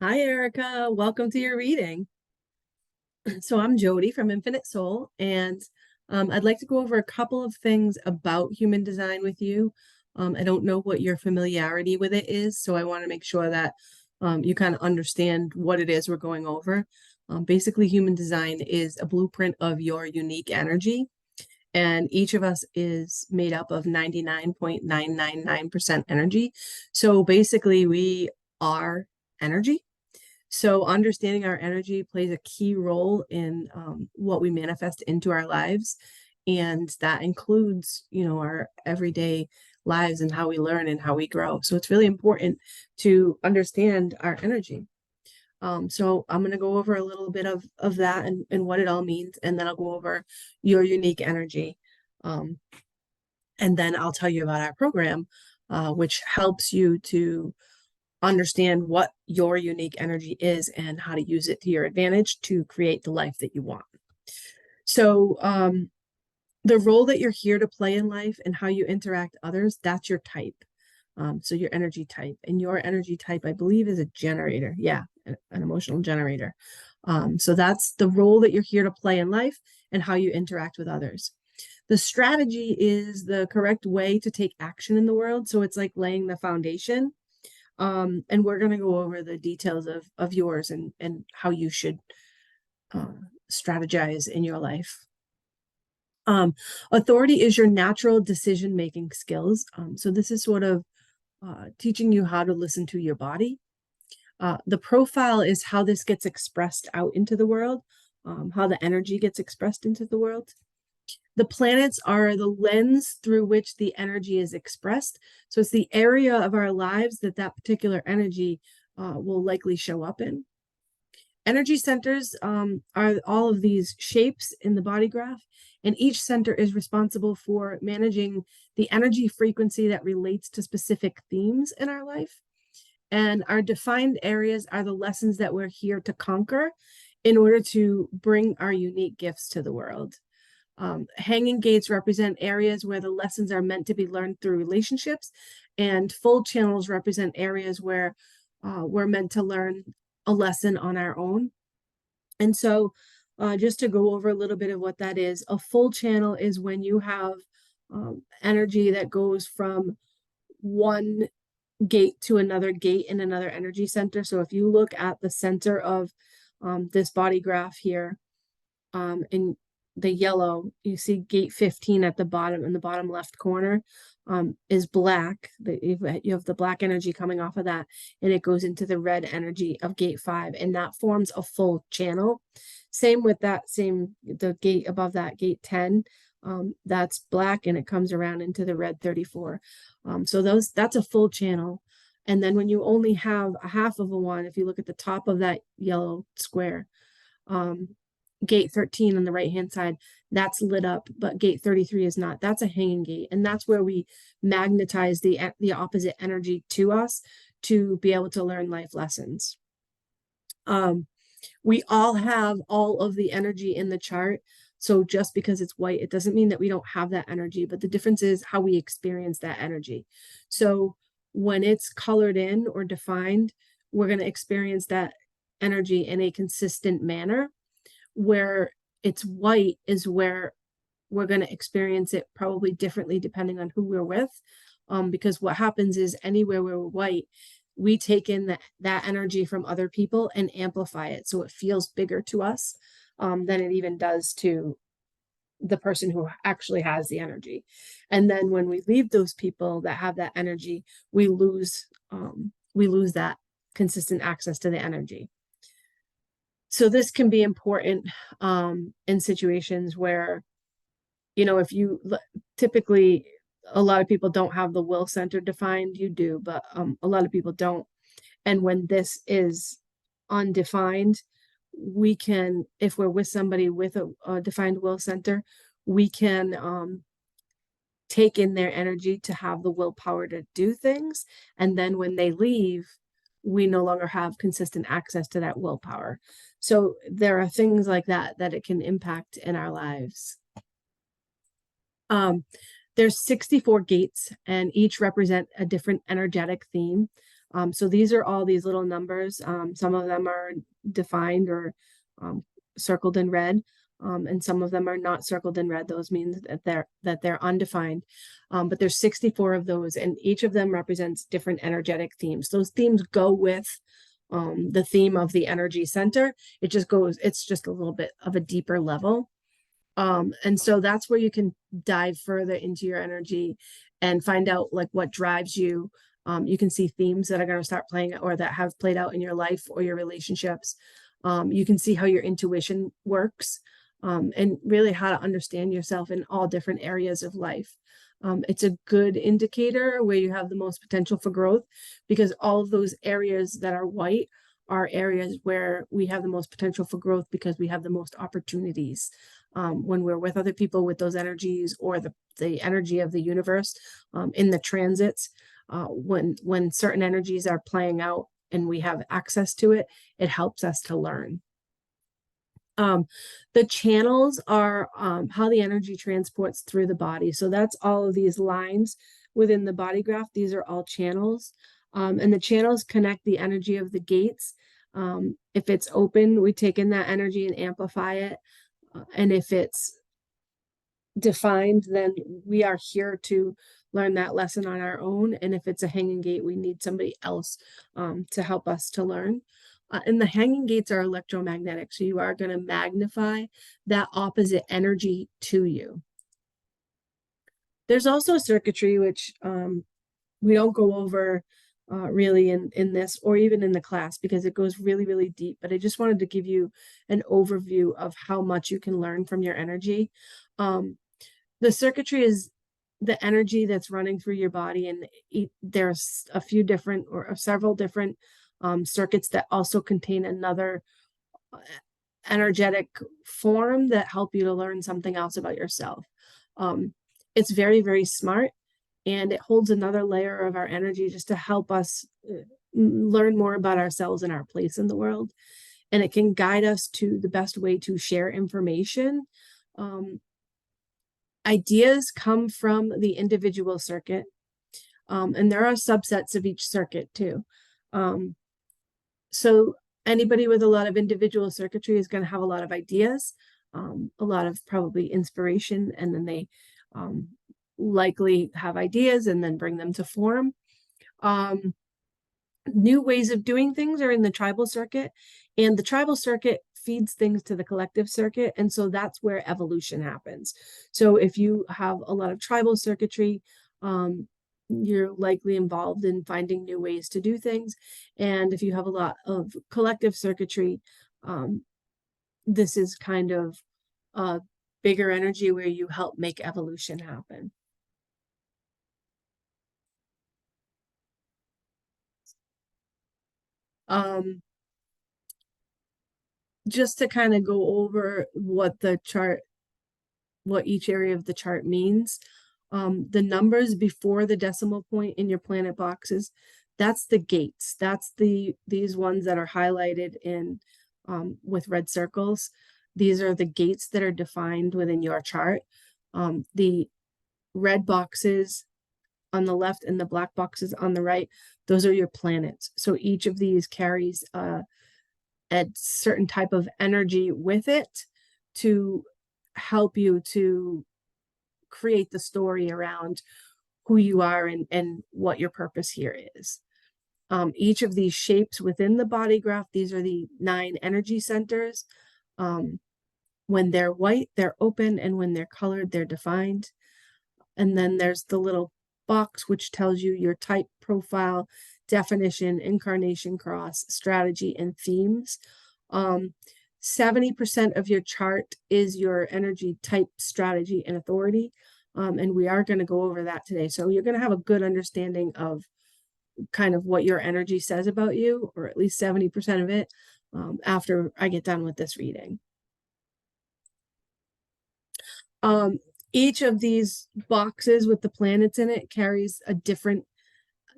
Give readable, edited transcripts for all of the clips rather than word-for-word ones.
Hi, Erica. Welcome to your reading. So I'm Jody from Infinite Soul, and I'd like to go over a couple of things about human design with you. I don't know what your familiarity with it is, so I want to make sure that you kind of understand what it is we're going over. Basically, human design is a blueprint of your unique energy, and each of us is made up of 99.999% energy. So basically, we are energy. So understanding our energy plays a key role in what we manifest into our lives. And that includes, our everyday lives and how we learn and how we grow. So it's really important to understand our energy. So I'm going to go over a little bit of that and what it all means. And then I'll go over your unique energy. Um, and then I'll tell you about our program, which helps you to understand what your unique energy is and how to use it to your advantage to create the life that you want. So, the role that you're here to play in life and how you interact others, that's your type. So your energy type, and your energy type, I believe, is a generator. Yeah, an emotional generator. So that's the role that you're here to play in life and how you interact with others. The strategy is the correct way to take action in the world. So it's like laying the foundation, and we're going to go over the details of yours and how you should strategize in your life. Authority is your natural decision-making skills. So this is sort of teaching you how to listen to your body. The profile is how this gets expressed out into the world, how the energy gets expressed into the world. The planets are the lens through which the energy is expressed. So it's the area of our lives that that particular energy will likely show up in. Energy centers are all of these shapes in the body graph, and each center is responsible for managing the energy frequency that relates to specific themes in our life. And our defined areas are the lessons that we're here to conquer in order to bring our unique gifts to the world. Hanging gates represent areas where the lessons are meant to be learned through relationships, and full channels represent areas where we're meant to learn a lesson on our own. And so, just to go over a little bit of what that is, a full channel is when you have energy that goes from one gate to another gate in another energy center. So if you look at the center of this body graph here, in the yellow, you see gate 15 at the bottom, in the bottom left corner, is black. You have the black energy coming off of that, and it goes into the red energy of gate 5, and that forms a full channel. Same with the gate above that, gate 10, that's black, and it comes around into the red 34. So that's a full channel. And then when you only have a half of a one, if you look at the top of that yellow square, gate 13 on the right hand side, that's lit up, but gate 33 is not. That's a hanging gate, and that's where we magnetize the opposite energy to us to be able to learn life lessons. We all have all of the energy in the chart, so just because it's white, it doesn't mean that we don't have that energy, but the difference is how we experience that energy. So when it's colored in or defined, we're going to experience that energy in a consistent manner. Where it's white is where we're going to experience it probably differently depending on who we're with. Because what happens is anywhere where we're white, we take in that energy from other people and amplify it. So it feels bigger to us than it even does to the person who actually has the energy. And then when we leave those people that have that energy, we lose that consistent access to the energy. So this can be important in situations where, if you typically, a lot of people don't have the will center defined. You do, but a lot of people don't. And when this is undefined, we can, if we're with somebody with a defined will center, we can take in their energy to have the willpower to do things. And then when they leave, we no longer have consistent access to that willpower. So there are things like that it can impact in our lives. There's 64 gates, and each represent a different energetic theme. So these are all these little numbers. Some of them are defined or circled in red, and some of them are not circled in red. Those mean that they're undefined. But there's 64 of those, and each of them represents different energetic themes. Those themes go with the theme of the energy center. It's just a little bit of a deeper level. And so that's where you can dive further into your energy and find out like what drives you. You can see themes that are going to start playing or that have played out in your life or your relationships. You can see how your intuition works, and really how to understand yourself in all different areas of life. It's a good indicator where you have the most potential for growth, because all of those areas that are white are areas where we have the most potential for growth because we have the most opportunities. When we're with other people with those energies, or the energy of the universe in the transits, when certain energies are playing out and we have access to it, it helps us to learn. The channels are how the energy transports through the body. So that's all of these lines within the body graph. These are all channels. And the channels connect the energy of the gates. If it's open, we take in that energy and amplify it. And if it's defined, then we are here to learn that lesson on our own. And if it's a hanging gate, we need somebody else to help us to learn. And the hanging gates are electromagnetic, so you are going to magnify that opposite energy to you. There's also circuitry, which we don't go over really in this or even in the class, because it goes really, really deep. But I just wanted to give you an overview of how much you can learn from your energy. The circuitry is the energy that's running through your body, and there's a few different or several different circuits that also contain another energetic form that help you to learn something else about yourself. It's very, very smart, and it holds another layer of our energy just to help us learn more about ourselves and our place in the world. And it can guide us to the best way to share information. Ideas come from the individual circuit, and there are subsets of each circuit too. So anybody with a lot of individual circuitry is going to have a lot of ideas, a lot of probably inspiration, and then they likely have ideas and then bring them to form. New ways of doing things are in the tribal circuit, and the tribal circuit feeds things to the collective circuit, and so that's where evolution happens. So if you have a lot of tribal circuitry, you're likely involved in finding new ways to do things. And if you have a lot of collective circuitry, this is kind of a bigger energy where you help make evolution happen. Just to kind of go over what each area of the chart means. The numbers before the decimal point in your planet boxes, that's the gates. That's these ones that are highlighted in with red circles. These are the gates that are defined within your chart. The red boxes on the left and the black boxes on the right, those are your planets. So each of these carries a certain type of energy with it to help you to create the story around who you are and what your purpose here is. Each of these shapes within the body graph, these are the 9 energy centers. When they're white, they're open, and when they're colored, they're defined. And then there's the little box, which tells you your type, profile, definition, incarnation cross, strategy, and themes. 70% of your chart is your energy type, strategy, and authority. And we are going to go over that today. So you're going to have a good understanding of kind of what your energy says about you, or at least 70% of it, after I get done with this reading. Each of these boxes with the planets in it carries a different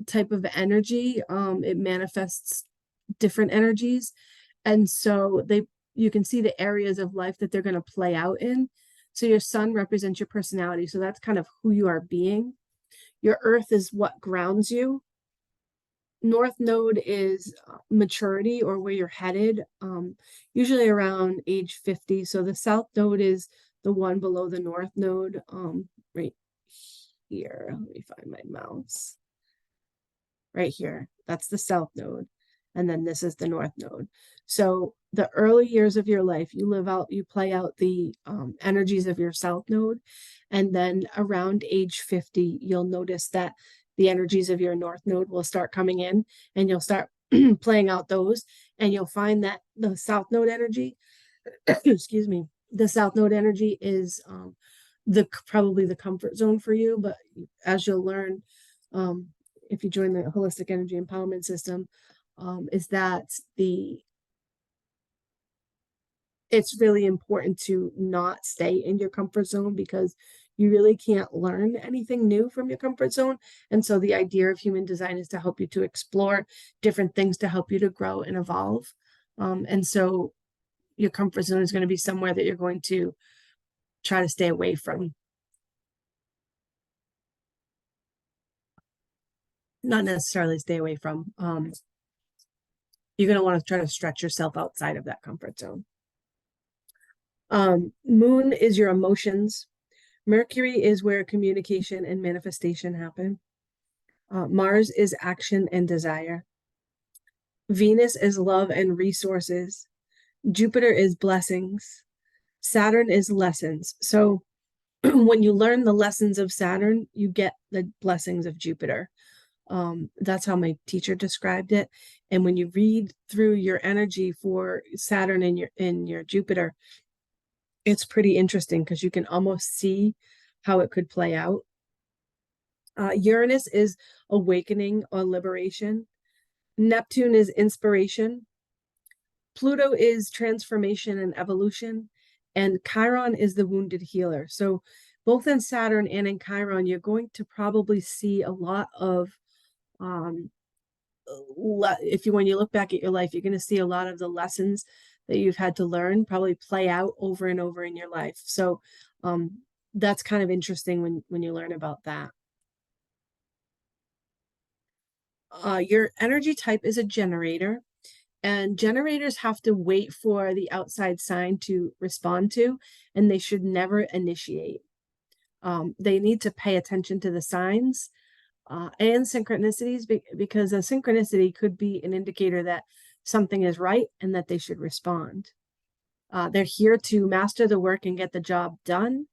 type of energy. It manifests different energies. And so you can see the areas of life that they're going to play out in. So your sun represents your personality. So that's kind of who you are being. Your earth is what grounds you. North node is maturity or where you're headed, usually around age 50. So the south node is the one below the north node, right here. Let me find my mouse. Right here, that's the south node. And then this is the north node. So the early years of your life, you play out the energies of your south node. And then around age 50, you'll notice that the energies of your north node will start coming in, and you'll start playing out those. And you'll find that the south node energy, excuse me, the south node energy is probably the comfort zone for you. But as you'll learn, if you join the Holistic Energy Empowerment System, is that it's really important to not stay in your comfort zone, because you really can't learn anything new from your comfort zone. And so the idea of human design is to help you to explore different things to help you to grow and evolve. And so your comfort zone is going to be somewhere that you're going to try to stay away from. Not necessarily stay away from. You're going to want to try to stretch yourself outside of that comfort zone. Moon is your emotions. Mercury is where communication and manifestation happen. Mars is action and desire. Venus is love and resources. Jupiter is blessings. Saturn is lessons. So when you learn the lessons of Saturn, you get the blessings of Jupiter. That's how my teacher described it. And when you read through your energy for Saturn and your Jupiter, it's pretty interesting because you can almost see how it could play out. Uranus is awakening or liberation. Neptune is inspiration. Pluto is transformation and evolution. And Chiron is the wounded healer. So both in Saturn and in Chiron, you're going to probably see a lot of, when you look back at your life, you're going to see a lot of the lessons that you've had to learn probably play out over and over in your life. So that's kind of interesting when you learn about that. Your energy type is a generator, and generators have to wait for the outside sign to respond to, and they should never initiate. They need to pay attention to the signs and synchronicities, because a synchronicity could be an indicator that something is right and that they should respond. They're here to master the work and get the job done.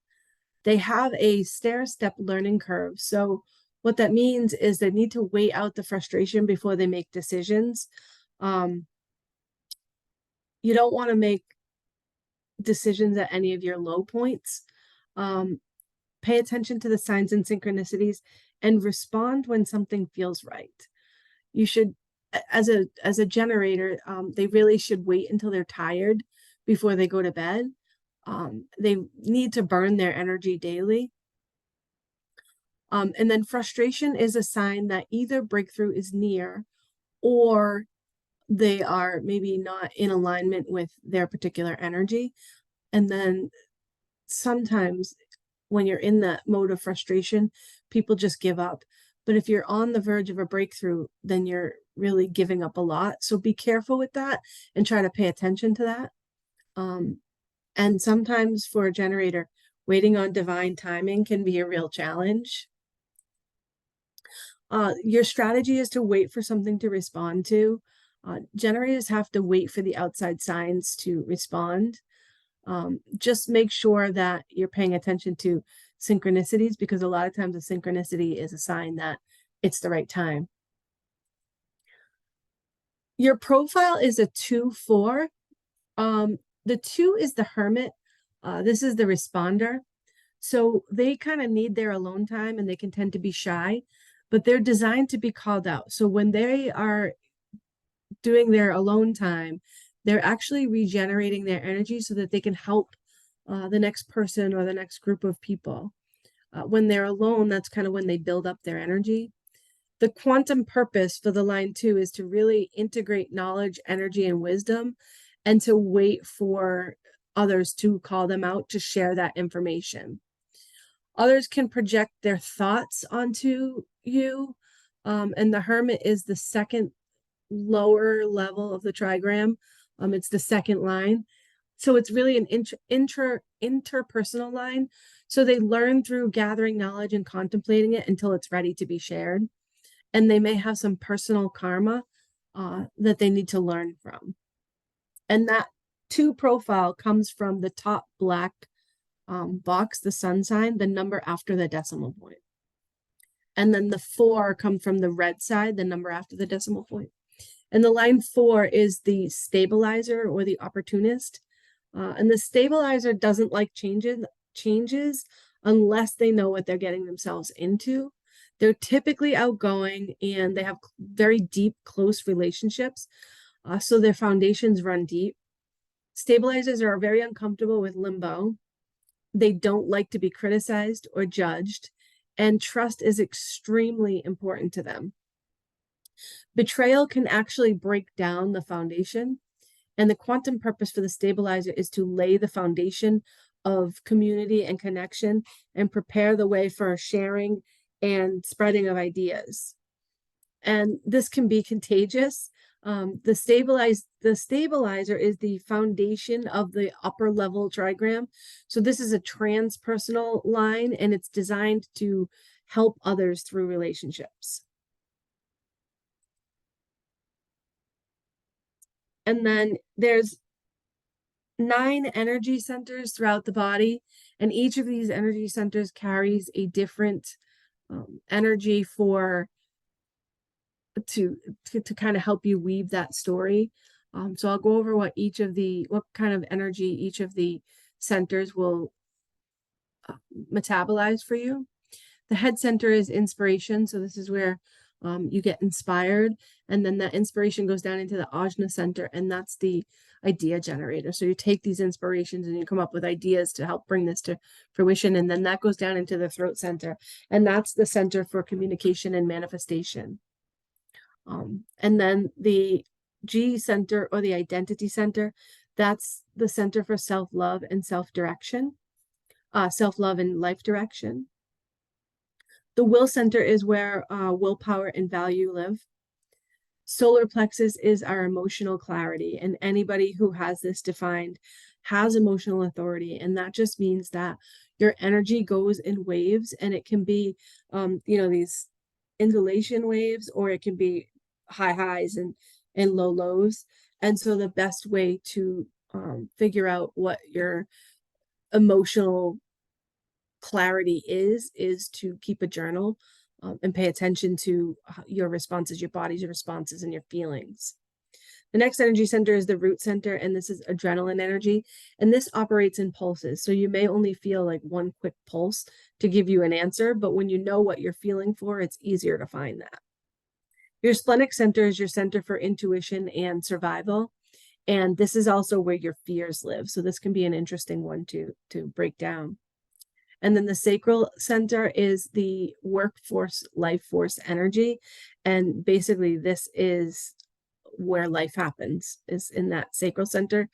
They have a stair-step learning curve. So what that means is they need to wait out the frustration before they make decisions. You don't want to make decisions at any of your low points. Pay attention to the signs and synchronicities and respond when something feels right. You should, as a generator, they really should wait until they're tired before they go to bed. They need to burn their energy daily. And then frustration is a sign that either breakthrough is near, or they are maybe not in alignment with their particular energy. And then sometimes when you're in that mode of frustration, people just give up. But if you're on the verge of a breakthrough, then you're really giving up a lot. So be careful with that and try to pay attention to that. And sometimes for a generator, waiting on divine timing can be a real challenge. Your strategy is to wait for something to respond to. Generators have to wait for the outside signs to respond. Just make sure that you're paying attention to synchronicities, because a lot of times a synchronicity is a sign that it's the right time. Your profile is a 2-4. The 2 is the hermit. This is the responder. So they kind of need their alone time, and they can tend to be shy, but they're designed to be called out. So when they are doing their alone time, they're actually regenerating their energy so that they can help the next person or the next group of people. When they're alone, that's kind of when they build up their energy. The quantum purpose for the line 2 is to really integrate knowledge, energy, and wisdom, and to wait for others to call them out to share that information. Others can project their thoughts onto you. And the Hermit is the second lower level of the trigram. It's the second line. So it's really an interpersonal line. So they learn through gathering knowledge and contemplating it until it's ready to be shared. And they may have some personal karma that they need to learn from. And that 2 profile comes from the top black box, the sun sign, the number after the decimal point. And then the 4 come from the red side, the number after the decimal point. And the line 4 is the stabilizer or the opportunist. And the stabilizer doesn't like changes unless they know what they're getting themselves into. They're typically outgoing and they have very deep, close relationships. So their foundations run deep. Stabilizers are very uncomfortable with limbo. They don't like to be criticized or judged, and trust is extremely important to them. Betrayal can actually break down the foundation, and the quantum purpose for the stabilizer is to lay the foundation of community and connection and prepare the way for sharing and spreading of ideas. And this can be contagious. The stabilizer is the foundation of the upper level trigram. So this is a transpersonal line, and it's designed to help others through relationships. And then there's 9 energy centers throughout the body, and each of these energy centers carries a different energy to kind of help you weave that story. So I'll go over what kind of energy each of the centers will metabolize for you. The head center is inspiration. So this is where you get inspired, and then that inspiration goes down into the Ajna center, and that's the idea generator. So you take these inspirations and you come up with ideas to help bring this to fruition, and then that goes down into the throat center, and that's the center for communication and manifestation. And then the G center, or the identity center, that's the center for self-love and self-direction, self-love and life direction. The will center is where willpower and value live. Solar plexus is our emotional clarity, and anybody who has this defined has emotional authority, and that just means that your energy goes in waves, and it can be these undulation waves, or it can be high highs and low lows. And so the best way to figure out what your emotional clarity is to keep a journal and pay attention to your responses, your body's responses, and your feelings. The next energy center is the root center, and this is adrenaline energy, and this operates in pulses. So you may only feel like one quick pulse to give you an answer, but when you know what you're feeling for, it's easier to find that. Your splenic center is your center for intuition and survival, and this is also where your fears live. So this can be an interesting one to break down. And then the sacral center is the workforce, life force energy. And basically this is where life happens, is in that sacral center.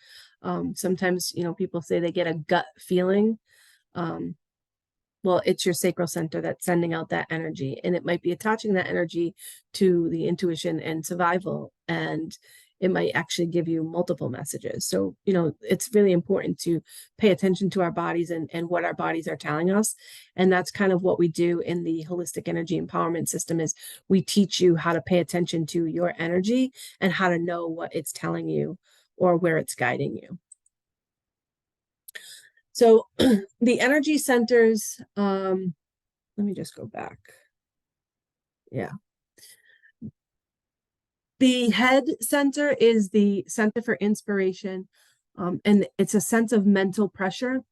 Sometimes, people say they get a gut feeling. Well, it's your sacral center that's sending out that energy, and it might be attaching that energy to the intuition and survival, and it might actually give you multiple messages. So, it's really important to pay attention to our bodies and what our bodies are telling us. And that's kind of what we do in the holistic energy empowerment system, is we teach you how to pay attention to your energy and how to know what it's telling you or where it's guiding you. So the energy centers, let me just go back. Yeah. The head center is the center for inspiration, and it's a sense of mental pressure,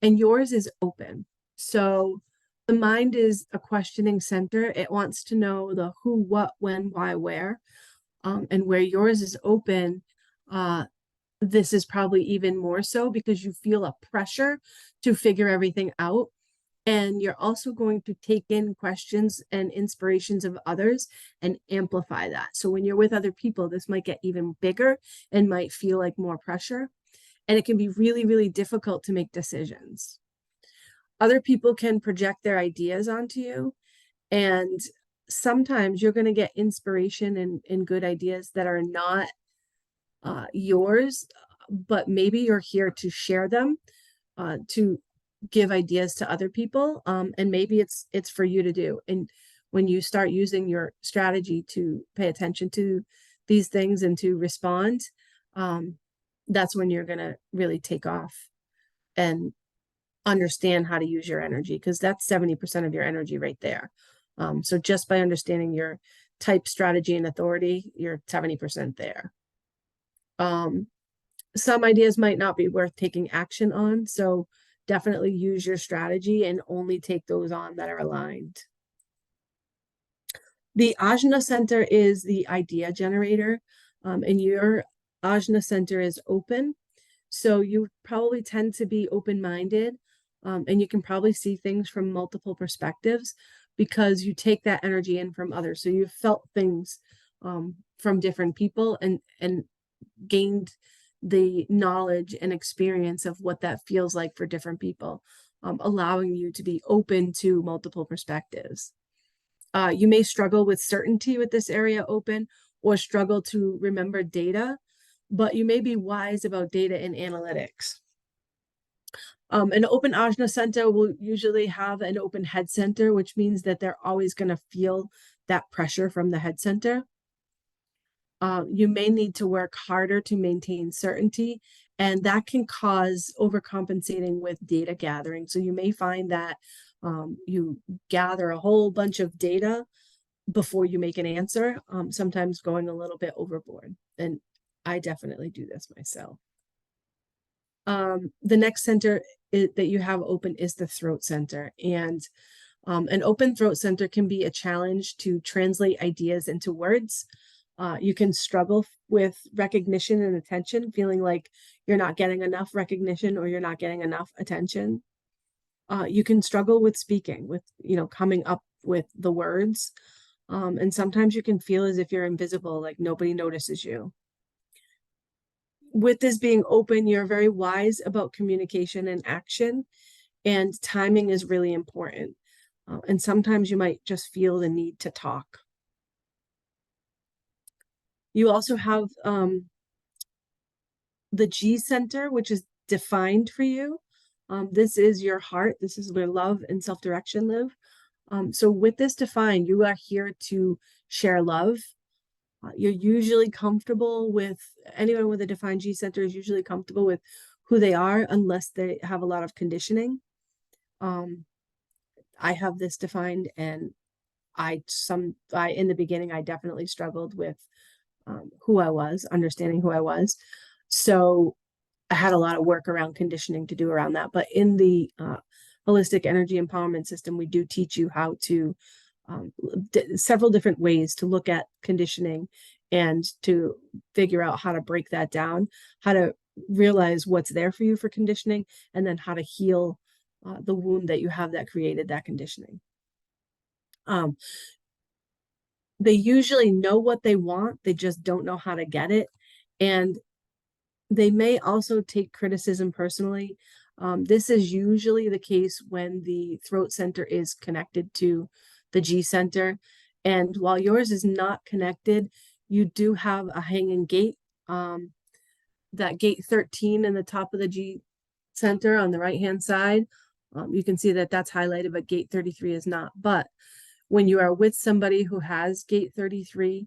and yours is open. So the mind is a questioning center. It wants to know the who, what, when, why, where, and where yours is open, this is probably even more so because you feel a pressure to figure everything out. And you're also going to take in questions and inspirations of others and amplify that. So when you're with other people, this might get even bigger and might feel like more pressure. And it can be really, really difficult to make decisions. Other people can project their ideas onto you. And sometimes you're going to get inspiration and good ideas that are not yours, but maybe you're here to share them, to give ideas to other people, and maybe it's for you to do. And when you start using your strategy to pay attention to these things and to respond, that's when you're going to really take off and understand how to use your energy, because that's 70% of your energy right there. So just by understanding your type, strategy, and authority, you're 70% there. Some ideas might not be worth taking action on, so definitely use your strategy and only take those on that are aligned. The Ajna Center is the idea generator, and your Ajna Center is open. So you probably tend to be open-minded, and you can probably see things from multiple perspectives because you take that energy in from others. So you've felt things from different people and gained the knowledge and experience of what that feels like for different people, allowing you to be open to multiple perspectives. You may struggle with certainty with this area open, or struggle to remember data, but you may be wise about data and analytics. An open Ajna Center will usually have an open head center, which means that they're always going to feel that pressure from the head center. You may need to work harder to maintain certainty, and that can cause overcompensating with data gathering. So you may find that you gather a whole bunch of data before you make an answer, sometimes going a little bit overboard. And I definitely do this myself. The next center that you have open is the throat center. And an open throat center can be a challenge to translate ideas into words. You can struggle with recognition and attention, feeling like you're not getting enough recognition or you're not getting enough attention. You can struggle with speaking, with, coming up with the words. And sometimes you can feel as if you're invisible, like nobody notices you. With this being open, you're very wise about communication and action, and timing is really important. And sometimes you might just feel the need to talk. You also have the G center, which is defined for you. This is your heart. This is where love and self-direction live. So with this defined, you are here to share love. You're usually comfortable with, anyone with a defined G center is usually comfortable with who they are, unless they have a lot of conditioning. I have this defined, and in the beginning, I definitely struggled with who I was, understanding who I was. So I had a lot of work around conditioning to do around that. But in the holistic energy empowerment system, we do teach you how to several different ways to look at conditioning and to figure out how to break that down, how to realize what's there for you for conditioning, and then how to heal the wound that you have that created that conditioning. They usually know what they want, they just don't know how to get it. And they may also take criticism personally. This is usually the case when the throat center is connected to the G center. And while yours is not connected, you do have a hanging gate. That gate 13 in the top of the G center on the right-hand side, you can see that that's highlighted, but gate 33 is not. But when you are with somebody who has gate 33,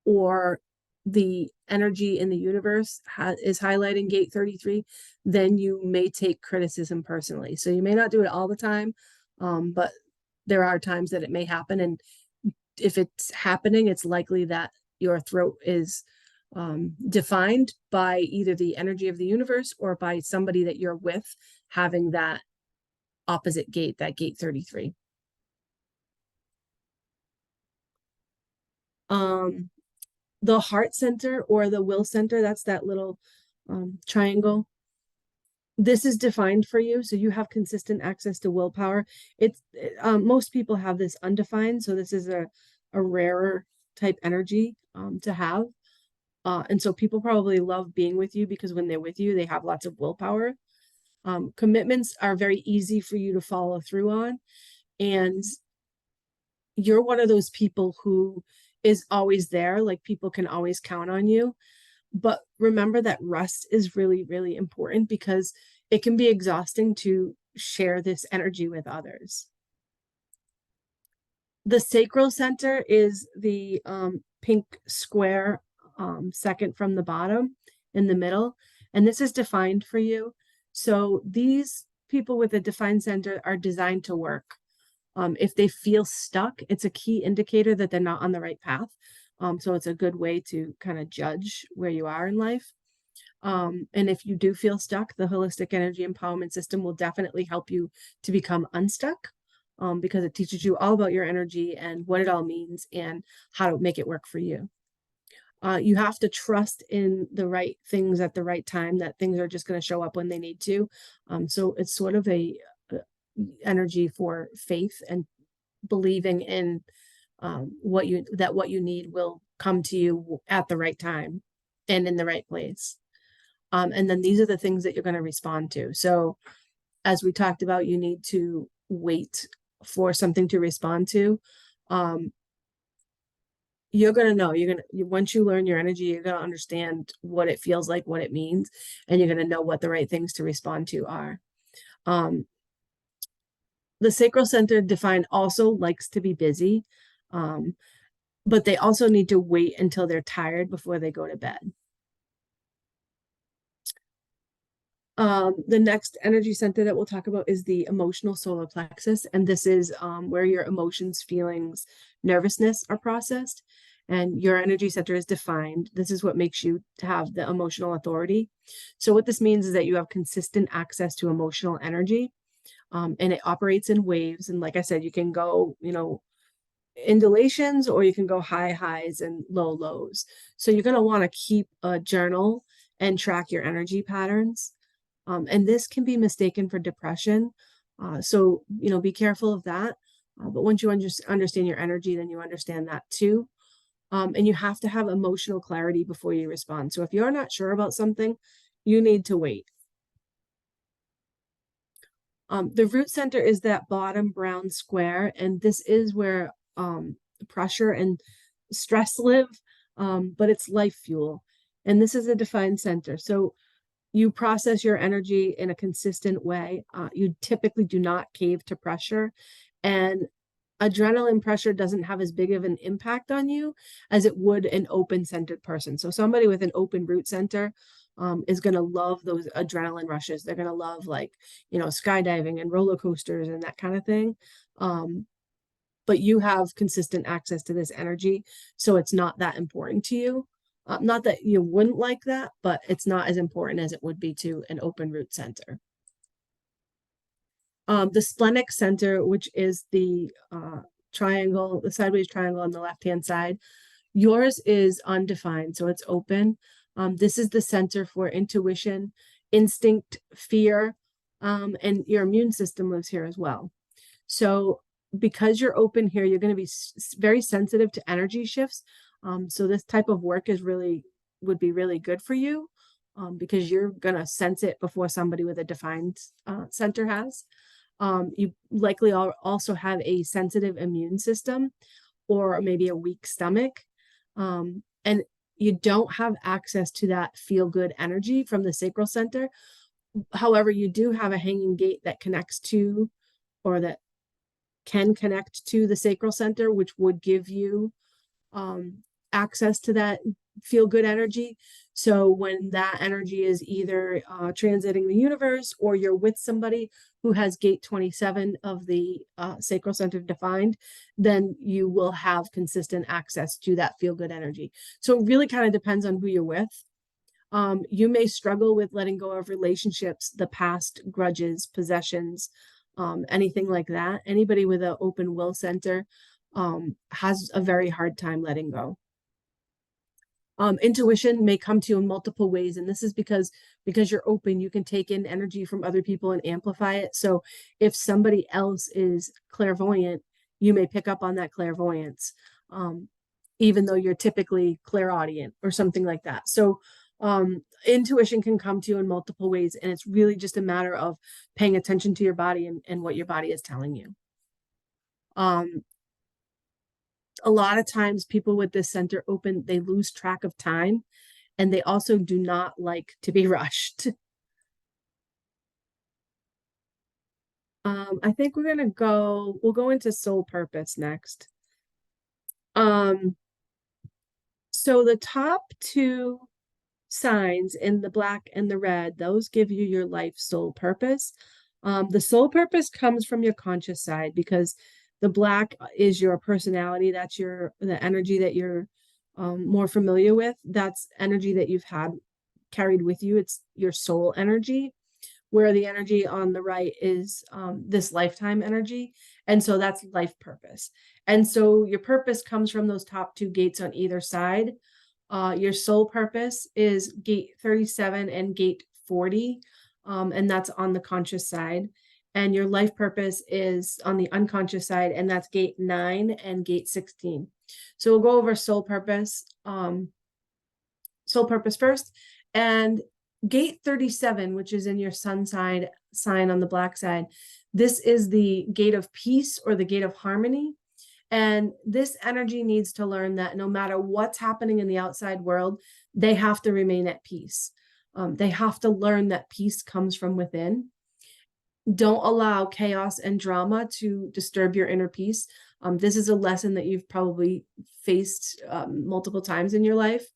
or the energy in the universe is highlighting gate 33, then you may take criticism personally. So you may not do it all the time, but there are times that it may happen. And if it's happening, it's likely that your throat is defined by either the energy of the universe or by somebody that you're with having that opposite gate, that gate 33. The heart center or the will center, that's that little triangle. This is defined for you, so you have consistent access to willpower. It's most people have this undefined, so this is a rarer type energy to have. And so people probably love being with you because when they're with you, they have lots of willpower. Commitments are very easy for you to follow through on, and you're one of those people who is always there, like people can always count on you. But remember that rest is really, really important because it can be exhausting to share this energy with others. The sacral center is the pink square, second from the bottom in the middle, and this is defined for you. So these people with a defined center are designed to work. If they feel stuck, it's a key indicator that they're not on the right path. So it's a good way to kind of judge where you are in life. And if you do feel stuck, the Holistic Energy Empowerment System will definitely help you to become unstuck, because it teaches you all about your energy and what it all means and how to make it work for you. You have to trust in the right things at the right time, that things are just going to show up when they need to. So it's sort of a energy for faith and believing in what you need will come to you at the right time and in the right place. And then these are the things that you're going to respond to. So as we talked about, you need to wait for something to respond to. You're going to know, once you learn your energy, you're going to understand what it feels like, what it means, and you're going to know what the right things to respond to are. The sacral center defined also likes to be busy, but they also need to wait until they're tired before they go to bed. The next energy center that we'll talk about is the emotional solar plexus. And this is where your emotions, feelings, nervousness are processed. And your energy center is defined. This is what makes you have the emotional authority. So what this means is that you have consistent access to emotional energy. And it operates in waves. And like I said, you can go, undulations, or you can go high highs and low lows. So you're going to want to keep a journal and track your energy patterns. And this can be mistaken for depression. So, be careful of that. But once you understand your energy, then you understand that too. And you have to have emotional clarity before you respond. So if you're not sure about something, you need to wait. The root center is that bottom brown square, and this is where pressure and stress live, but it's life fuel. And this is a defined center. So you process your energy in a consistent way. You typically do not cave to pressure, and adrenaline pressure doesn't have as big of an impact on you as it would an open-centered person. So somebody with an open root center is going to love those adrenaline rushes. They're going to love, like, skydiving and roller coasters and that kind of thing. But you have consistent access to this energy, so it's not that important to you. Not that you wouldn't like that, but it's not as important as it would be to an open root center. The splenic center, which is the triangle, the sideways triangle on the left-hand side, yours is undefined, so it's open. This is the center for intuition, instinct, fear, and your immune system lives here as well. So because you're open here, you're going to be very sensitive to energy shifts. So this type of work would be really good for you, because you're going to sense it before somebody with a defined center has. You likely also have a sensitive immune system, or maybe a weak stomach. And you don't have access to that feel-good energy from the sacral center. However, you do have a hanging gate that connects to, or that can connect to, the sacral center, which would give you access to that feel-good energy. So when that energy is either transiting the universe, or you're with somebody who has gate 27 of the sacral center defined, then you will have consistent access to that feel-good energy. So it really kind of depends on who you're with. You may struggle with letting go of relationships, the past, grudges, possessions, anything like that. Anybody with an open will center has a very hard time letting go. Intuition may come to you in multiple ways, and this is because you're open, you can take in energy from other people and amplify it. So if somebody else is clairvoyant, you may pick up on that clairvoyance, even though you're typically clairaudient or something like that. So intuition can come to you in multiple ways, and it's really just a matter of paying attention to your body and what your body is telling you. A lot of times people with this center open, they lose track of time, and they also do not like to be rushed. I think we'll go into soul purpose next. Um, so the top two signs in the black and the red, those give you your life soul purpose. The soul purpose comes from your conscious side, because the black is your personality. That's the energy that you're more familiar with. That's energy that you've had carried with you. It's your soul energy, where the energy on the right is this lifetime energy. And so that's life purpose. And so your purpose comes from those top two gates on either side. Your soul purpose is gate 37 and gate 40, and that's on the conscious side. And your life purpose is on the unconscious side, and that's gate 9 and gate 16. So we'll go over soul purpose first. And gate 37, which is in your sun side sign on the black side, this is the gate of peace, or the gate of harmony. And this energy needs to learn that no matter what's happening in the outside world, they have to remain at peace. They have to learn that peace comes from within. Don't allow chaos and drama to disturb your inner peace. This is a lesson that you've probably faced multiple times in your life.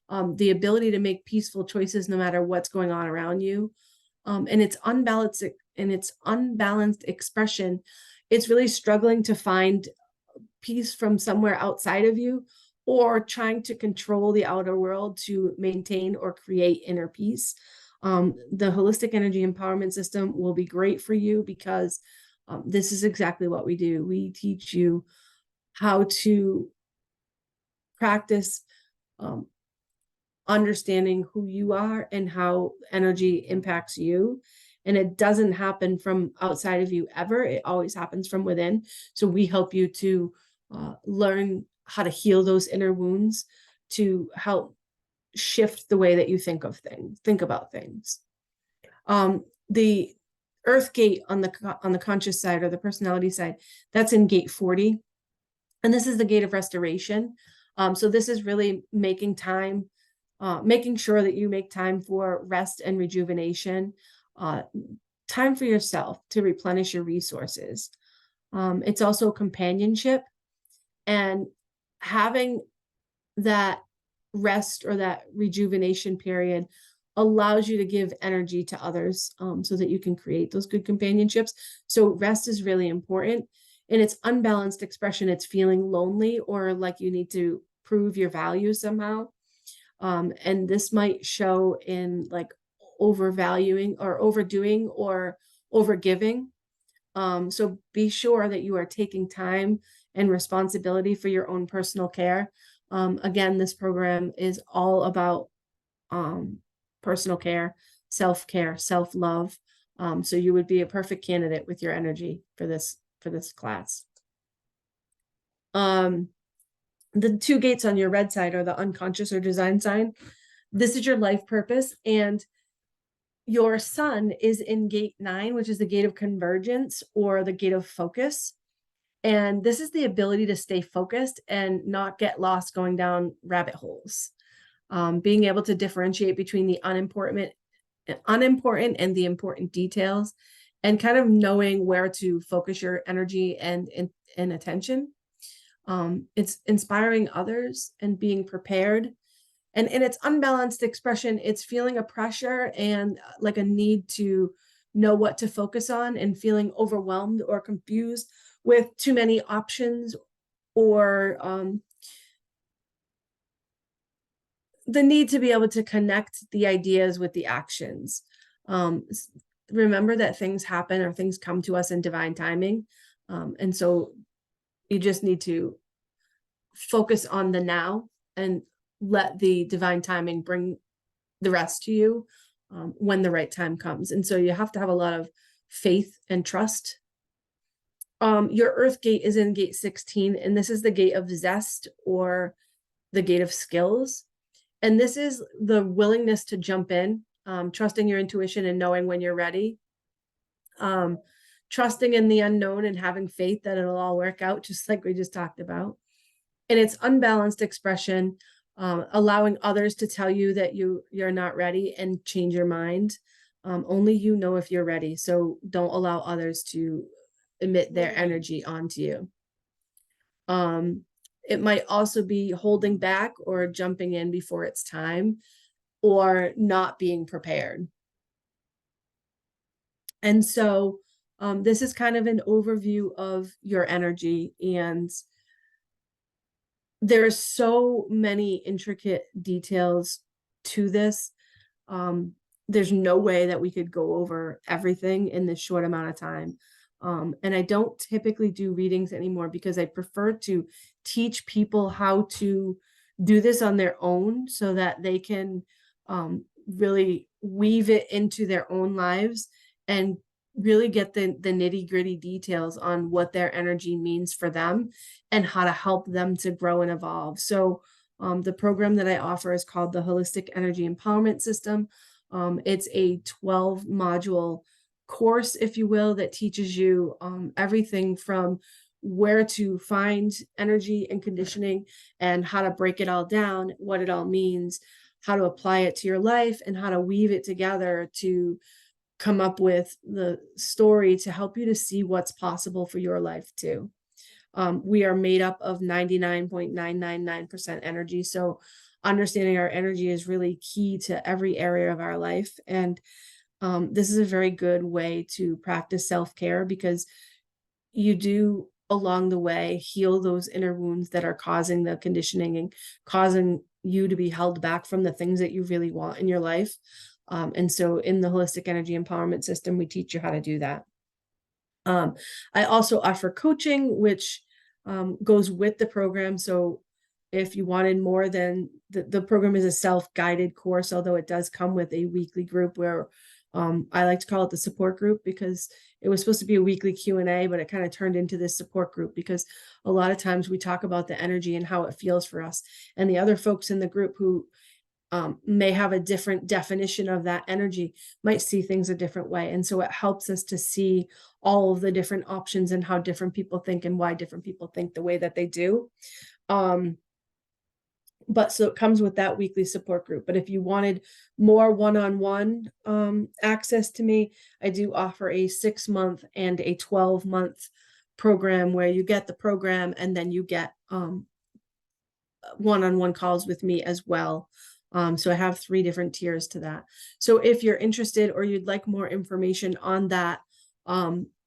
The ability to make peaceful choices no matter what's going on around you. And its unbalanced expression, it's really struggling to find peace from somewhere outside of you, or trying to control the outer world to maintain or create inner peace. The holistic energy empowerment system will be great for you, because this is exactly what we do. We teach you how to practice understanding who you are and how energy impacts you. And it doesn't happen from outside of you ever. It always happens from within. So we help you to learn how to heal those inner wounds, to help shift the way that you think about things. The earth gate on the conscious side, or the personality side, that's in gate 40. And this is the gate of restoration. So this is really making sure that you make time for rest and rejuvenation, time for yourself to replenish your resources. It's also companionship, and having that rest or that rejuvenation period allows you to give energy to others, so that you can create those good companionships. So rest is really important. In its unbalanced expression, it's feeling lonely, or like you need to prove your value somehow. And this might show in like overvaluing or overdoing or overgiving. So be sure that you are taking time and responsibility for your own personal care. Again, this program is all about personal care, self-care, self-love. So you would be a perfect candidate with your energy for this class. The two gates on your red side are the unconscious or design sign. This is your life purpose, and your sun is in gate 9, which is the gate of convergence, or the gate of focus. And this is the ability to stay focused and not get lost going down rabbit holes. Being able to differentiate between the unimportant and the important details, and kind of knowing where to focus your energy and attention. It's inspiring others and being prepared. And in its unbalanced expression, it's feeling a pressure and like a need to know what to focus on, and feeling overwhelmed or confused with too many options, or the need to be able to connect the ideas with the actions. Remember that things happen, or things come to us in divine timing. And so you just need to focus on the now, and let the divine timing bring the rest to you when the right time comes. And so you have to have a lot of faith and trust. Your earth gate is in gate 16, and this is the gate of zest, or the gate of skills. And this is the willingness to jump in, trusting your intuition and knowing when you're ready. Trusting in the unknown and having faith that it'll all work out, just like we just talked about. and it's unbalanced expression, allowing others to tell you that you're not ready and change your mind. Only you know if you're ready, so don't allow others to emit their energy onto you. It might also be holding back or jumping in before it's time, or not being prepared. And so this is kind of an overview of your energy, and there are so many intricate details to this. There's no way that we could go over everything in this short amount of time. And I don't typically do readings anymore because I prefer to teach people how to do this on their own so that they can really weave it into their own lives and really get the nitty-gritty details on what their energy means for them and how to help them to grow and evolve. So the program that I offer is called the Holistic Energy Empowerment System. It's a 12 module course, if you will, that teaches you everything from where to find energy and conditioning and how to break it all down, what it all means, how to apply it to your life, and how to weave it together to come up with the story to help you to see what's possible for your life too. We are made up of 99.999% energy. So understanding our energy is really key to every area of our life. And this is a very good way to practice self-care, because you do along the way heal those inner wounds that are causing the conditioning and causing you to be held back from the things that you really want in your life. And so in the Holistic Energy Empowerment System, we teach you how to do that. I also offer coaching, which goes with the program. So if you wanted more, then the program is a self-guided course, although it does come with a weekly group where I like to call it the support group, because it was supposed to be a weekly Q&A, but it kind of turned into this support group because a lot of times we talk about the energy and how it feels for us. And the other folks in the group who may have a different definition of that energy might see things a different way. And so it helps us to see all of the different options and how different people think and why different people think the way that they do. But so it comes with that weekly support group. But if you wanted more one-on-one access to me, I do offer a 6-month and a 12-month program where you get the program and then you get one-on-one calls with me as well. So I have 3 different tiers to that. So if you're interested or you'd like more information on that,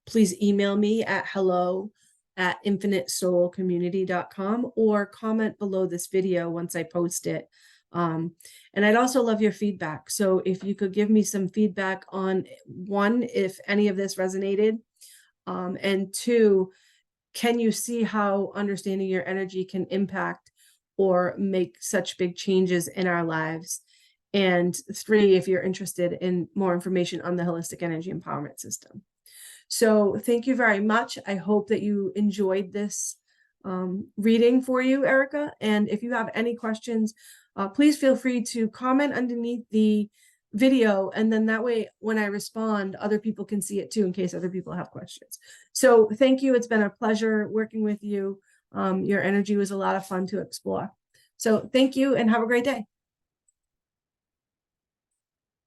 please email me at hello@infinitesoulcommunity.com or comment below this video once I post it. And I'd also love your feedback. So if you could give me some feedback on, 1, if any of this resonated, and 2, can you see how understanding your energy can impact or make such big changes in our lives? And 3, if you're interested in more information on the Holistic Energy Empowerment System. So thank you very much. I hope that you enjoyed this reading for you, Erica. And if you have any questions, please feel free to comment underneath the video. And then that way, when I respond, other people can see it too, in case other people have questions. So thank you. It's been a pleasure working with you. Your energy was a lot of fun to explore. So thank you and have a great day.